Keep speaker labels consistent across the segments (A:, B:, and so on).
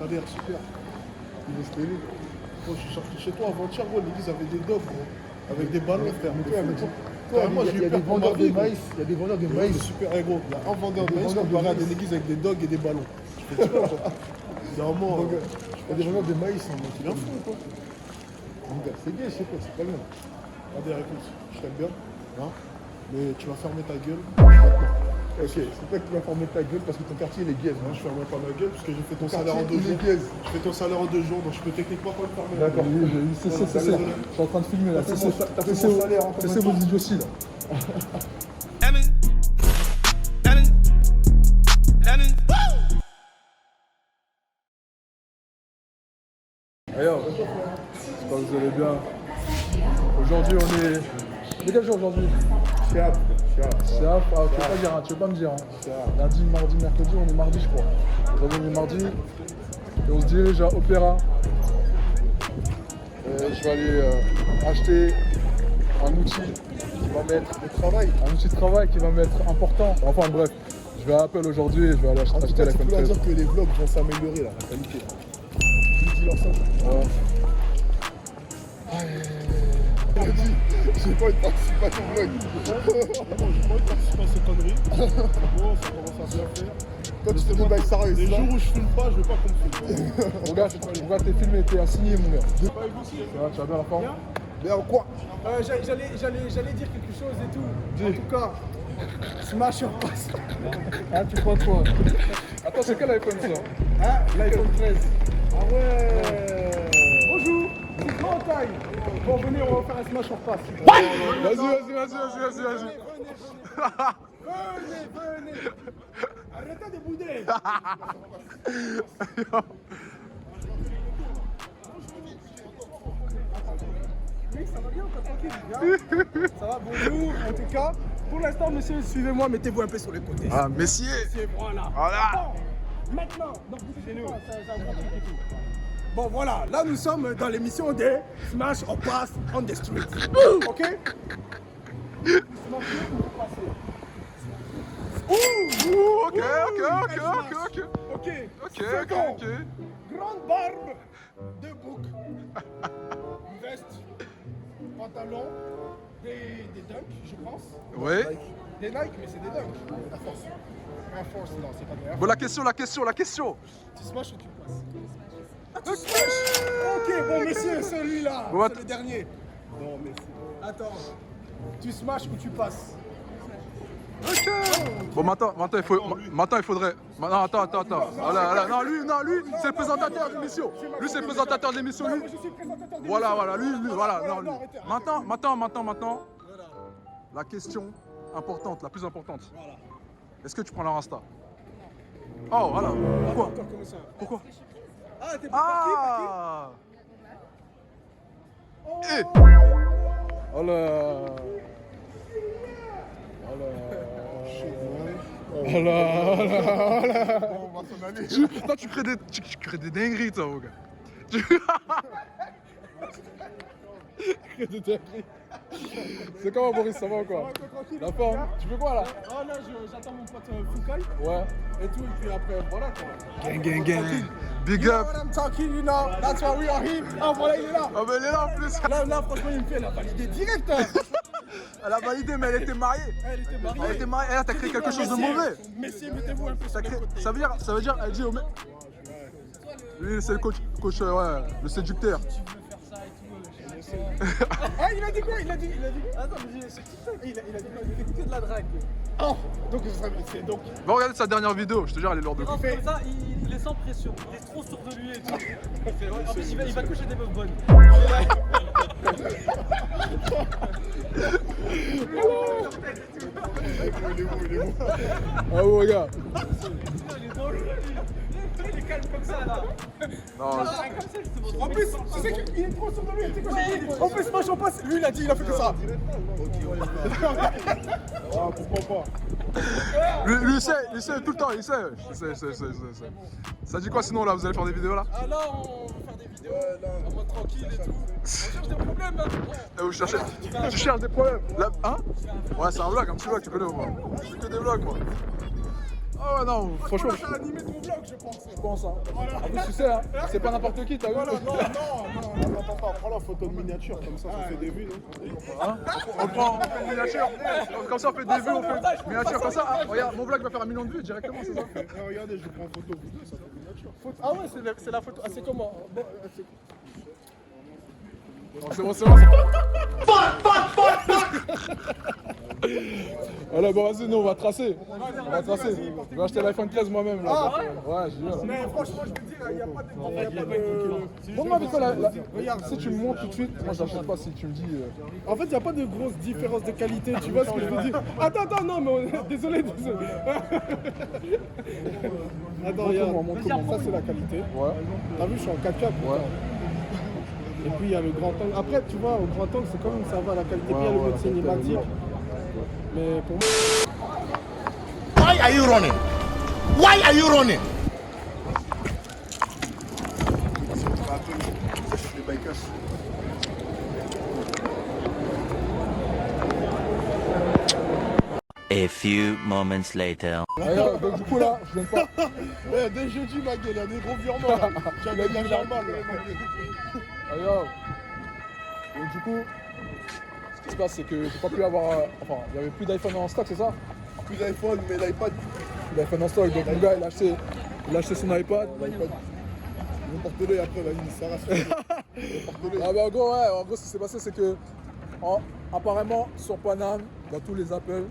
A: Kader, super. Il est stylé. Moi, je suis sorti chez toi avant-hier, gros. L'église avait des dogs, gros. Avec des ballons, frère.
B: Mais toi,
A: Moi, j'ai eu peur pour ma vie.
B: Il y a des vendeurs de maïs.
A: Super, eh, gros. Il y a un vendeur de maïs comparé à des églises avec des dogs et des ballons. Je fais peur, quoi. Vraiment.
B: Il y a des vendeurs de maïs.
A: Tu viens fou ou quoi?
B: C'est gay, je sais pas, c'est pas bien.
A: Kader, écoute, je t'aime bien. Hein, mais tu vas fermer ta gueule.
B: Ok, c'est toi qui vas fermer ta gueule parce que ton quartier il est gaze.
A: Moi, je ferme pas ma gueule parce que j'ai fait ton salaire en 2
B: Il
A: jours.
B: est gaze.
A: Je fais ton salaire en 2 jours, donc je peux techniquement pas le fermer.
B: D'accord, oui, c'est. Je suis en train de filmer là.
A: T'as fait mon salaire en
B: C'est vos idioties là. D'ailleurs, j'espère que vous allez bien. Aujourd'hui, on est. C'est quel jour aujourd'hui?
A: Chap.
B: Ah, tu veux pas me dire. Hein. Lundi, mardi, mercredi, on est mardi, je crois. Aujourd'hui, on est mardi. Et on se dirige à Opéra. Je vais aller acheter un outil qui va m'être un outil de travail qui va m'être important. Enfin bref, je vais à Apple aujourd'hui et je vais aller acheter l'iPhone 13.
A: Tu peux dire que les vlogs vont s'améliorer là, la qualité. Dis-leur ça.
B: Ouais.
A: J'ai pas envie de participer à ton vlog. J'ai pas envie de participer à ces conneries. Bon, ça commence à bien faire.
B: Toi, tu fais des bails sérieux.
A: Les jours où je filme pas, je veux pas qu'on me filme.
B: Regarde tes films étaient assignés, mon gars. Tu vas bien la forme?
A: Mais en quoi?
C: J'allais dire quelque chose et tout. En tout cas, Smash en passe.
B: Ah, tu prends quoi? Attends, c'est quel iPhone ça?
C: Hein? L'iPhone 13. Ah ouais. Bonjour. C'est grand taille. Bon, venez, on va faire un Smash en passe.
B: Vas-y.
C: Venez. Arrêtez de bouder. Oui, ça va bien, tranquille, bien. Ça va, bonjour. En tout cas, pour l'instant, monsieur, suivez-moi, mettez-vous un peu sur les côtés.
B: Ah, messieurs.
C: Voilà.
B: Voilà.
C: Bon, maintenant, donc vous chez nous. C'est un grand truc et tout. Bon, voilà, là, nous sommes dans l'émission de Smash on passe on the street. Ok? Smash ou passer?
B: Ok.
C: Grande barbe de bouc. Veste, pantalon, des dunks, je pense.
B: Ouais.
C: Des Nike, mais c'est des dunks. La force. Air Force, non, c'est pas des Air
B: Bon, la question.
C: Tu smash ou tu passes? Ah, tu smash. Ok, bon, monsieur, celui-là,
B: What?
C: c'est le dernier. Non, mais attends. Tu smash ou tu passes?
B: Ok. Bon, maintenant, il faudrait. Non, attends. Voilà. Non, lui, c'est le présentateur de l'émission. Lui, c'est le présentateur de l'émission. Lui.
C: Moi, je suis présentateur de
B: Voilà,
C: l'émission.
B: lui, voilà.
C: Voilà,
B: Non, lui.
C: non, arrêtez.
B: Maintenant. La question importante, la plus importante.
C: Voilà.
B: Est-ce que tu prends leur Insta? Oh, voilà. Pourquoi?
C: Encore comme ça.
B: Pourquoi?
C: Ah, t'es pas
B: Ah. Eh. Oh là. Toi, tu crées des dingueries, toi, mon gars. Tu crées des dingueries. C'est comment, Boris, ça va ou quoi? La forme? Tu fais quoi là?
C: Oh là, j'attends mon pote Foucault.
B: Ouais.
C: Et tout, et puis après, voilà quoi.
B: Gang. Big
C: You know
B: up.
C: what I'm talking, you know, that's why we are here. Ah voilà, il est là.
B: Ah, ben elle est là en plus.
C: Là, franchement, il me fait la valider direct. Hein.
B: Elle a validé, mais elle était mariée.
C: Elle était mariée.
B: Elle était mariée. Elle, t'as créé quelque chose de mauvais.
C: Messieurs, mettez-vous un peu sur les côtés.
B: Ça veut dire, elle dit au mec. Lui, c'est le coach, ouais, le séducteur.
C: Ah, il a dit quoi? Attends, mais c'est TikTok. Il a dit quoi? Il fait que de la drague. Oh, donc c'est donc.
B: Va regarder sa dernière vidéo, je te jure, elle est lourde de
D: Non,
B: fou.
D: comme ça, il est sans pression. Il est trop sûr de lui et tout. En plus, il va coucher des meufs bonnes.
A: Il est bon.
B: Ah ouais, regarde.
D: Il est dangereux, lui. Il est calme comme ça, là.
B: Non,
D: Comme ça, c'est mon
C: En plus, tu sais qu'il est trop sûr de lui. Tu sais quoi j'ai dit? En plus, moi, j'en passe. Lui, il a dit, il a fait que ça.
A: Ah, pourquoi pas?
B: lui, il sait tout le temps, il sait. Ça dit quoi sinon là, vous allez faire des vidéos là?
C: Ah là, on va faire des vidéos en mode tranquille et tout. On cherche des problèmes là.
B: Et vous cherchez, tu cherches des problèmes là, hein? Ouais, c'est un vlog, un petit vlog, tu connais moi. Je fais que des vlogs moi. Ah ouais, non, franchement.
C: T'as animé ton vlog, je pense.
B: Je pense, hein. En plus, tu sais, hein, c'est pas n'importe qui, t'as vu?
C: Voilà, non.
A: Attends, prends la photo de miniature, comme ça fait des vues, non?
B: Hein, on fait une miniature. Comme ça, on fait des vues, on fait une miniature. Comme ça, ah, regarde, mon vlog va faire 1 million de vues directement, c'est ça?
A: Regardez, je prends photo vous deux, ça fait miniature.
C: Ah ouais, c'est la photo. Ah, c'est comment? Bon,
B: Non, c'est bon, c'est bon. Voilà, bon, vas-y, nous, on va tracer. On va tracer. Je vais acheter l'iPhone 13 moi-même, là. Ouais, je jure.
C: mais franchement, je peux te dire, il n'y a pas de.
B: Bon, moi, avec toi, regarde, si tu me montres tout de suite, moi, je l'achète pas si tu me dis.
C: En fait, il n'y a pas de grosse différence de qualité, tu vois ce que je veux dire? Attends, non, mais désolé. Attends, regarde, ça c'est la qualité.
B: Ouais.
C: T'as vu, je suis en 4K.
B: Ouais.
C: Et puis il y a le grand angle. Après, tu vois, au grand angle, c'est quand même ça va la qualité. Puis il y a le mode cinématique. Mais pour moi.
E: Why are you running? Why are you running?
A: Les bikers.
F: A few moments later.
B: Donc, du coup, là, je viens pas.
A: Ouais, dès jeudi, ma gueule, il y a des gros virements là. J'avais de l'argent mal là.
B: Regarde. Donc, du coup, ce qui se passe, c'est que j'ai pas pu avoir. Enfin, il y avait plus d'iPhone en stock, c'est ça?
A: Plus d'iPhone, mais l'iPad.
B: Plus d'iPhone en stock, donc mon gars, il a acheté son iPad.
A: N'importe-le après, vas-y, ça reste.
B: Ah bah en gros, ouais, en gros, ce qui s'est passé, c'est que apparemment, sur Paname, dans tous les Apple,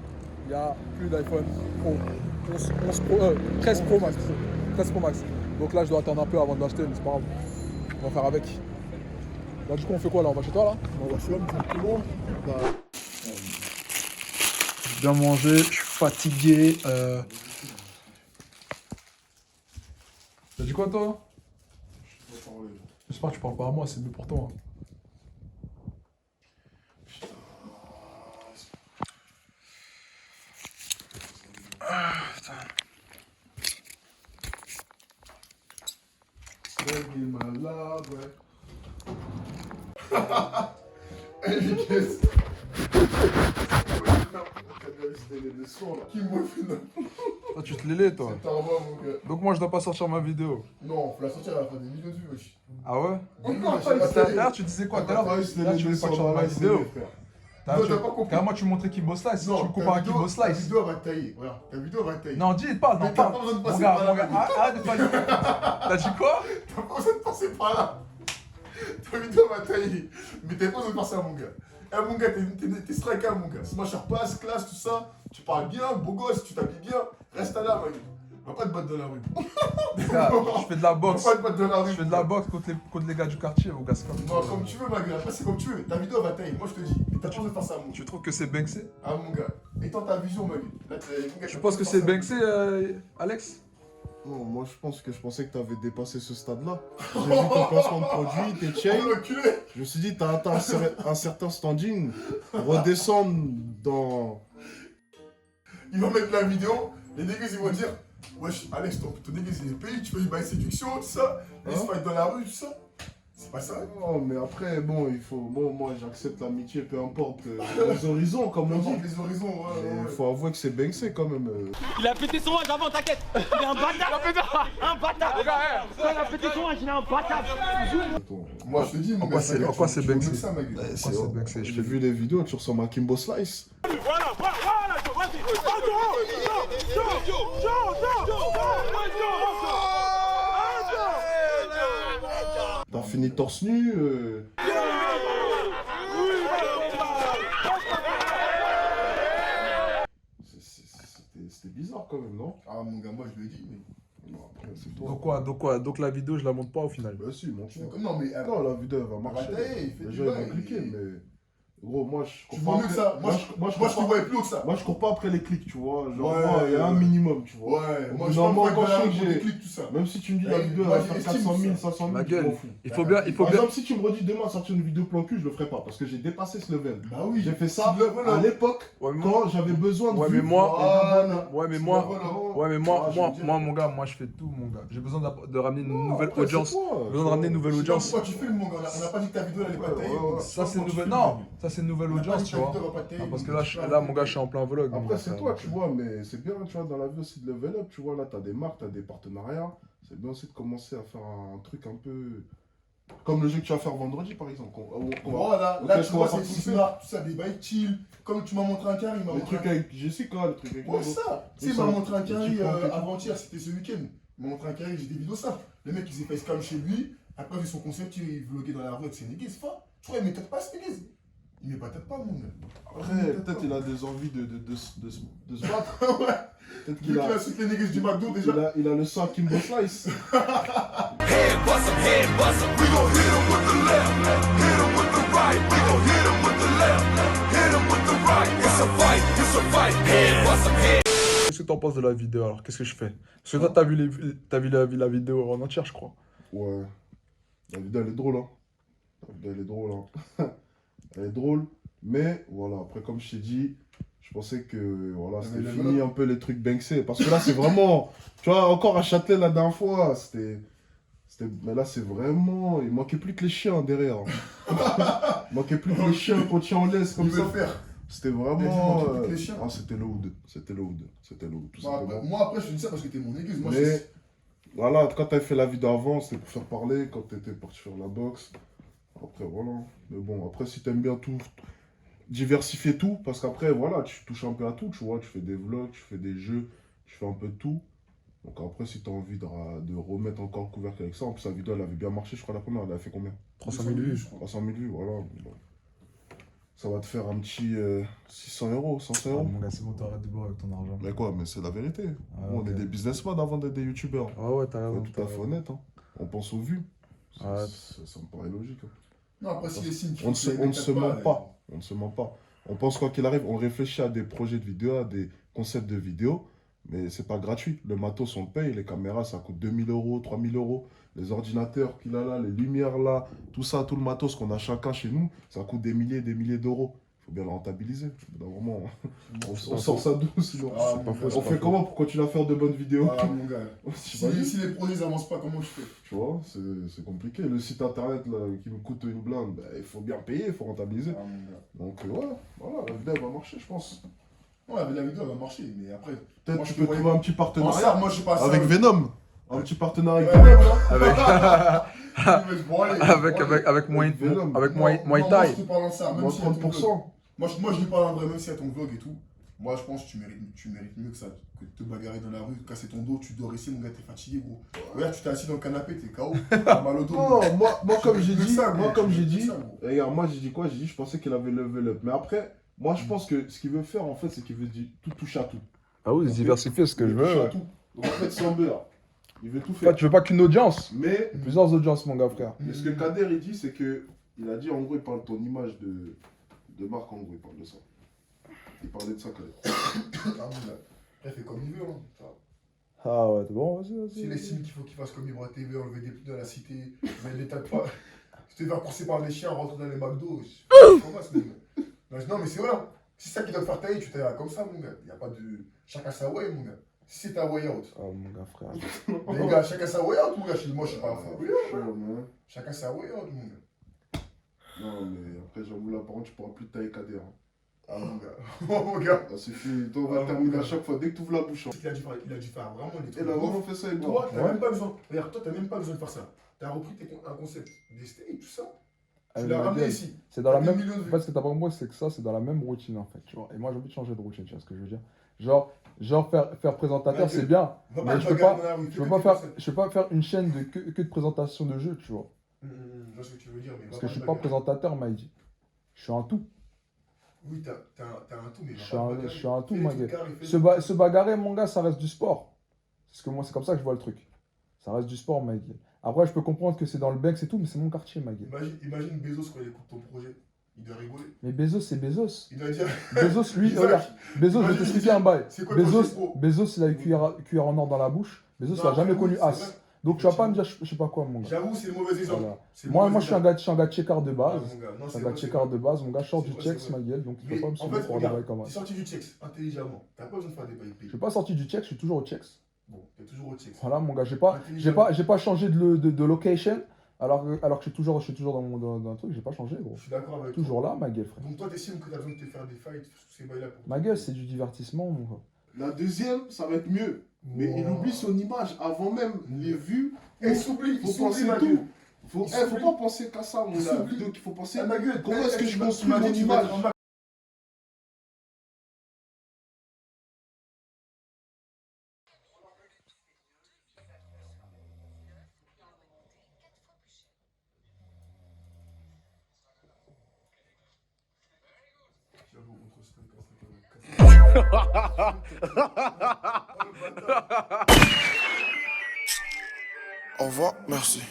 B: il n'y a plus d'iPhone Pro. 13 Pro Max. 13 Pro Max. Donc là, je dois attendre un peu avant de l'acheter, mais c'est pas grave. On va faire avec. Là, du coup, on fait quoi là? On va chez toi là?
A: On va chez l'homme, tranquillement.
B: J'ai bien mangé, je suis fatigué. T'as dit quoi toi? J'espère que tu parles pas à moi, c'est mieux pour toi. Ah, putain.
A: Il est malade, ouais. Qui me fait
B: Toi, tu te l'élais toi.
A: T'as revoir, mon gars.
B: Donc moi, je dois pas sortir ma vidéo.
A: Non, faut la sortir à la fin des vidéos de vue, wesh.
B: Ah ouais?
A: Tout
B: Tout à l'heure, tu disais quoi? Tout à l'heure, là, tu voulais pas que je sorte ma vidéo.
A: Non, t'as pas compris.
B: Carrément, tu montrais Kimbo Slice. Tu me compares à Kimbo
A: Ta
B: Slice.
A: vidéo va te tailler, voilà. Ta vidéo va te tailler.
B: Non, dis, parle,
A: Mais
B: non,
A: t'as
B: parle.
A: pas besoin de
B: Mon
A: passer
B: gars,
A: par
B: mon
A: là.
B: gars, arrête de pas. T'as dit quoi?
A: T'as pas besoin de passer par là. Ta vidéo va tailler. Mais t'as pas besoin de passer à mon gars. Eh mon gars, t'es striker mon gars. Smasher passe, classe, tout ça. Tu parles bien, beau gosse, tu t'habilles bien. Reste là, ma gueule. Va pas te battre dans la rue.
B: Gars, je fais de la boxe.
A: Va pas te battre dans la rue.
B: Je fais de la boxe contre les gars du quartier, mon gars. C'est comme
A: Non, comme tu veux, ma gueule. Après, c'est comme tu veux. Ta vidéo va tailler. Moi, je te dis. Mais t'as pas besoin de faire ça, mon gars.
B: Tu trouves que c'est Banksy?
A: Ah, mon gars. Étends ta vision, ma gueule. Là, mon gars,
B: Tu penses que c'est Banksy, Alex?
G: Non, moi je pensais que tu avais dépassé ce stade-là. J'ai vu ton placement de produit, tes chains. Je me suis dit, tu as atteint un certain standing. Redescendre dans.
A: Ils vont mettre la vidéo. Les dégueuses, ils vont dire wesh, Alex, ton dégueuse, il est payé. Tu fais du bail séduction, tout ça. Ils se fight dans la rue, tout ça. C'est pas ça.
G: Non, mais après, bon, il faut. Bon, moi j'accepte l'amitié, peu importe les horizons, comme on dit.
A: Les horizons, ouais.
G: Il faut avouer que c'est Banksy quand même.
D: Il a pété son âge avant, t'inquiète. Il est un bâtard. Un bâtard. Il a pété son âge, il est un bâtard.
A: Moi, je te dis,
B: En quoi c'est Banksy?
A: ça, ma gueule.
B: Quoi, c'est Banksy?
G: J'ai vu des vidéos, tu ressembles à Kimbo Slice.
C: Voilà,
G: T'as fini torse nu. C'était bizarre quand même, non?
A: Ah, mon gars, moi, je le dis, mais.
G: Non, après, c'est toi.
B: Donc quoi? Donc la vidéo, je la monte pas au final.
G: Bah si, mon chien.
A: Non, mais.
G: Non, la vidéo elle va marcher.
A: tailler, il fait
G: Déjà,
A: du
G: ils vont
A: bail,
G: cliquer,
A: il-
G: mais. Gros, moi je
A: Tu
G: cours
A: vaux
G: pas
A: mieux que
G: après-
A: ça. Moi, je te
G: cours
A: voyais plus haut que ça.
G: Moi, je cours pas après les clics, tu vois. Genre,
A: Ouais,
G: moi, il y a un
A: ouais.
G: minimum, tu vois.
A: Ouais,
G: Au
A: moi,
G: bout
A: je
G: d'un moment,
A: pense
G: quand
A: que
G: je sais que
A: j'ai
G: j'ai.
A: des clics, tout ça.
G: Même si tu me dis la
A: Ouais,
G: vidéo
A: moi,
G: elle va faire
A: j'estime
G: 400 000,
A: ça.
G: 500 000,
B: Ma
G: je m'en
B: gueule,
G: fous.
B: il faut bien.
G: Par exemple, si tu me redis demain sortir une vidéo plan cul, je le ferai pas parce que j'ai dépassé ce level.
A: Bah oui.
G: J'ai fait ça
A: Tu le veux, là.
G: à l'époque
B: Ouais, mais
G: quand j'avais besoin de.
B: Ouais,
G: vues.
B: mais moi-
G: Voilà.
B: Ouais, mais
A: Tu
B: moi.
A: le veux, là.
B: Ouais, mais moi,
G: Ah, je veux dire.
B: mon gars, moi je fais tout, mon gars. J'ai besoin de ramener une nouvelle
G: Après,
B: audience.
G: c'est toi,
B: J'ai besoin de ramener une nouvelle
A: Je sais pas
B: audience.
A: pourquoi tu filmes, mon gars. On n'a pas dit que ta vidéo, elle est pas taillée.
G: ouais, ouais.
A: Je sais pas
B: Ça c'est une
A: pourquoi tu
B: nouvelle.
A: filmes,
B: Non,
A: mon gars.
B: ça c'est une nouvelle
A: On a pas
B: audience,
A: dit
B: tu
A: que ta
B: vois.
A: vidéo va pas te
B: Ah, parce que
A: tailler,
B: là, mon gars, je suis en plein vlog.
G: Après,
B: donc,
G: c'est
B: ça-
G: toi, tu vois, mais c'est bien, tu vois, dans la vie aussi de level up, tu vois, là, t'as des marques, t'as des partenariats. C'est bien aussi de commencer à faire un truc un peu. Comme le jeu que tu vas faire vendredi, par exemple.
A: Voilà,
G: Ok,
A: là
G: ce
A: tu
G: qu'on
A: vois,
G: va
A: c'est
G: participer.
A: smart, tout ça, des bails chill. Comme tu m'as montré un carré, il m'a
G: Les
A: montré
G: trucs
A: un
G: avec Jessica, les trucs avec
A: Ouais,
G: Lolo.
A: ça. Tu sais,
G: Et
A: il
G: ça,
A: m'a montré un
G: tu
A: carré
G: prends tes-
A: avant-hier, c'était ce week-end. Il m'a montré un carré, j'ai des vidéos ça. Le mec, il s'est fait scam chez lui. Après, vu son concept, il vloguait dans la rue avec ses négés, c'est pas. Je crois qu'il met peut-être pas ses négés. Il met peut-être pas, mon gars.
G: Après, peut-être il a des envies de se battre.
A: Ouais.
G: Peut-être
A: Vu
G: qu'il
A: qu'il
G: a,
A: a su les négés du McDo déjà.
G: il a le sang à Kimbo Slice.
B: Qu'est-ce que t'en penses de la vidéo alors? Qu'est-ce que je fais? Parce que toi, t'as vu la vidéo en entière, je crois.
G: Ouais. La vidéo, elle est drôle, hein. La vidéo, elle est drôle, hein. Elle est drôle. Mais, voilà, après, comme je t'ai dit, je pensais que, voilà, c'était
A: mais
G: fini un peu les trucs banksés. Parce que là, c'est vraiment... Tu vois, encore à Châtelet, la dernière fois, mais là, c'est vraiment... Il manquait plus que les chiens derrière. Il manquait plus que les chiens quand tu en laisses comme
A: Il veut
G: ça.
A: le faire.
G: C'était
A: Il a dit,
G: vraiment...
A: il manquait plus que les chiens.
G: Ah, c'était le hood. C'était le hood. C'était le hood, tout
A: Bon,
G: simplement.
A: moi, après, je te dis ça parce que t'es mon église. Moi,
G: Mais voilà, quand t'avais fait la vidéo avant, c'était pour faire parler, quand t'étais parti faire la boxe. Après, voilà. Mais bon, après, si t'aimes bien tout, diversifier tout, parce qu'après, voilà, tu touches un peu à tout, tu vois. Tu fais des vlogs, tu fais des jeux, tu fais un peu de tout. Donc après, si t'as envie de remettre encore le couvercle avec ça, en plus, la vidéo, elle avait bien marché, je crois, la première, elle avait fait combien?
B: 300 000 vues.
G: 300 000 vues, voilà. Bon. Ça va te faire un petit 600 euros, 500
B: Ah,
G: euros.
B: mon gars, c'est bon, t'arrêtes de boire avec ton argent.
G: Mais quoi, mais c'est la vérité.
B: Ah,
G: On
B: ok.
G: est des businessmen avant d'être des youtubeurs.
B: Ah ouais, t'as
G: Faut
B: raison.
G: être tout à fait honnête, hein. On pense aux vues.
B: Ouais.
G: Ça me paraît logique. Hein.
A: Non, après, si les signes.
G: On ne se ment pas. On ne se ment pas. On pense quoi qu'il arrive, on réfléchit à des projets de vidéo, à des concepts de vidéo, mais c'est pas gratuit. Le matos, on le paye, les caméras, ça coûte 2000 euros, 3000 euros. Les ordinateurs qu'il a là, les lumières là, tout ça, tout le matos qu'on a chacun chez nous, ça coûte des milliers d'euros. Il faut bien le rentabiliser. Vraiment, on sort ça d'où sinon.
A: Ah,
B: C'est pas
A: mon
B: faux,
A: gars.
G: On fait comment pour continuer à faire de bonnes vidéos?
A: Ah, mon gars.
G: T'imagines?
A: Si les projets n'avancent pas, comment je fais?
G: Tu vois, c'est compliqué. Le site internet là, qui me coûte une blinde, bah, il faut bien payer, il faut rentabiliser.
A: Ah, mon gars.
G: Donc ouais, voilà, la vidéo elle va marcher, je pense.
A: Ouais, la vidéo, elle va marcher, mais après.
G: Peut-être
A: moi,
G: tu
A: je
G: peux
A: te
G: trouver un petit
A: En
G: partenariat
A: ça, moi, je suis pas ça.
G: avec Venom. Un petit partenariat avec
A: Ouais,
G: Venom.
A: voilà.
B: Avec,
A: Il veut se branler,
B: avec Muay
G: Venom.
B: Muay
A: Moi,
B: Thai.
A: je te parle en ça, même
G: Moins
A: si à ton vlog.
G: 30%.
A: Moi, je lui parle en vrai, même si à ton vlog et tout. Moi, je pense que tu mérites mieux que ça. Que de te bagarrer dans la rue, de casser ton dos, tu dors ici, mon gars, t'es fatigué, gros. Regarde, tu t'es assis dans le canapé, t'es KO, t'as mal au dos.
G: Non, moi comme j'ai
A: Que
G: dit,
A: ça, gros.
G: et regarde, moi j'ai dit quoi? J'ai dit je pensais qu'il avait level up. Mais après, moi je pense que ce qu'il veut faire en fait, c'est qu'il veut tout toucher à tout.
B: Ah oui, diversifier ce que je
G: Il veut toucher
B: veux.
G: à tout. Donc en fait, c'est un peu là. Il veut tout
B: En
G: faire.
B: fait, tu veux pas qu'une audience.
G: Mais
B: Plusieurs audiences, mon gars, frère.
G: ce que Kader il dit, c'est que il a dit en gros, il parle de ton image de marque, en gros, il parle de ça. Il parlait de ça, Kader.
A: Ah, mon gars. Il fait comme il veut, hein.
B: Ah ouais, c'est bon, vas-y,
A: S'il
B: vas-y.
A: estime qu'il faut qu'il fasse comme Ibra TV, enlever des putes dans la cité, mettre des tas de pas. Se faire courser par les chiens, rentrer dans les McDo. Non, mais c'est vrai. Hein. Si c'est ça qui doit te faire tailler, tu tailleras comme ça, mon gars. Il n'y a pas de. Chacun sa way, mon gars. Si c'est ta way out.
B: Ah, mon gars, frère.
A: Les gars, chacun sa way out, mon gars. Moi, je suis pas un frère.
G: Chaud, man.
A: Chacun sa way out, mon gars.
G: Non, mais après, j'avoue, là, par contre, tu pourras plus tailler Kader. Hein.
A: Ah, mon gars. Oh, mon gars.
G: Ah, c'est fini. Toi, on va
A: Ah,
G: terminer
A: mon
G: à
A: gars.
G: chaque fois. Dès que tu ouvres la bouche. Hein.
A: Il a dû faire vraiment des trucs.
G: Il a
A: de ouf.
G: vraiment fait ça avec
A: Toi,
G: moi.
A: t'as même pas besoin. Regarde, toi, t'as même pas besoin de faire ça. T'as repris un concept des steaks, tout ça. Tu l'as ramené ici.
B: C'est dans la
A: Des
B: même.
A: millions de
B: En
A: vues.
B: fait, ce que t'as pas compris, c'est que ça, c'est dans la même routine, en fait, tu vois. Et moi, j'ai envie de changer de routine, tu vois ce que je veux dire. Genre faire présentateur,
A: Michael,
B: c'est bien.
A: Va
B: Mais
A: te
B: je peux
A: bagarrer
B: pas-
A: dans la rue,
B: Je
A: fais
B: veux
A: que
B: pas
A: tes
B: faire,
A: concepts.
B: je veux pas faire une chaîne que de présentation de jeux, tu vois.
A: Je vois ce que tu veux dire, mais
B: Parce que je suis pas présentateur, Maïdi. Je suis un tout.
A: Oui, t'as un tout, mais
B: Je suis un tout,
A: ma
B: ma gueule. Se bagarrer, mon gars, ça reste du sport. C'est que moi, c'est comme ça que je vois le truc. Ça reste du sport, ma gueule. Après, je peux comprendre que c'est dans le Banks et tout, mais c'est mon quartier, ma gueule.
A: Imagine Bezos quand il écoute ton projet. Il doit rigoler.
B: Mais Bezos, c'est Bezos.
A: Il doit dire.
B: Bezos, lui,
A: Isaac,
B: regarde. Bezos, je vais
A: imagine,
B: t'expliquer
A: il
B: un bail.
A: C'est quoi le projet
B: Bezos,
A: pro
B: Bezos, il a eu cuillère en or dans la bouche. Bezos, il
A: Non,
B: a jamais
A: oui,
B: connu
A: c'est
B: As.
A: vrai.
B: Donc, tu vas pas me dire, je sais pas quoi, mon gars.
A: J'avoue, c'est le mauvais exemple.
B: Voilà.
A: C'est le
B: Moi,
A: mauvais
B: je suis un gars de checker de
A: exemple.
B: base.
A: Ah, mon gars, non,
B: Je suis
A: c'est
B: un gars
A: vrai,
B: de
A: c'est
B: checker
A: vrai.
B: de base. Mon gars, je sors
A: C'est
B: du
A: vrai,
B: checks,
A: c'est vrai.
B: ma gueule. Donc, tu
A: Mais
B: peux pas me
A: en
B: suivre
A: fait,
B: pour des bails
A: regarde,
B: comme
A: t'es
B: ça.
A: sorti du checks intelligemment. T'as pas besoin de faire des bails
B: Je suis pas sorti du check, je suis toujours au checks.
A: Bon, t'es toujours au checks.
B: Voilà, mon gars, j'ai pas changé de location Alors que je suis toujours dans un truc, j'ai pas changé, gros.
A: Je suis d'accord avec
B: Toujours là, ma gueule, frère.
A: toi. Donc toi, t'estimes que t'as besoin de te faire des fights, c'est bail là pour
B: Ma gueule, c'est du divertissement, mon gars.
G: La deuxième, ça va être mieux. Mais
A: Wow.
G: il oublie son image avant même les vues.
A: Et il s'oublie,
G: Faut penser
A: ma
G: tout.
A: gueule.
G: Faut
A: Il s'oublie.
G: pas penser qu'à ça, mon
A: Il
G: gars.
A: s'oublie.
G: Donc il faut penser
A: Ah, ma gueule,
G: comment est-ce que je construis
A: tu m'as
G: mon
A: dit, tu vas
G: image.
A: être en bas. J'avoue, contre Strike,
E: Au revoir, merci.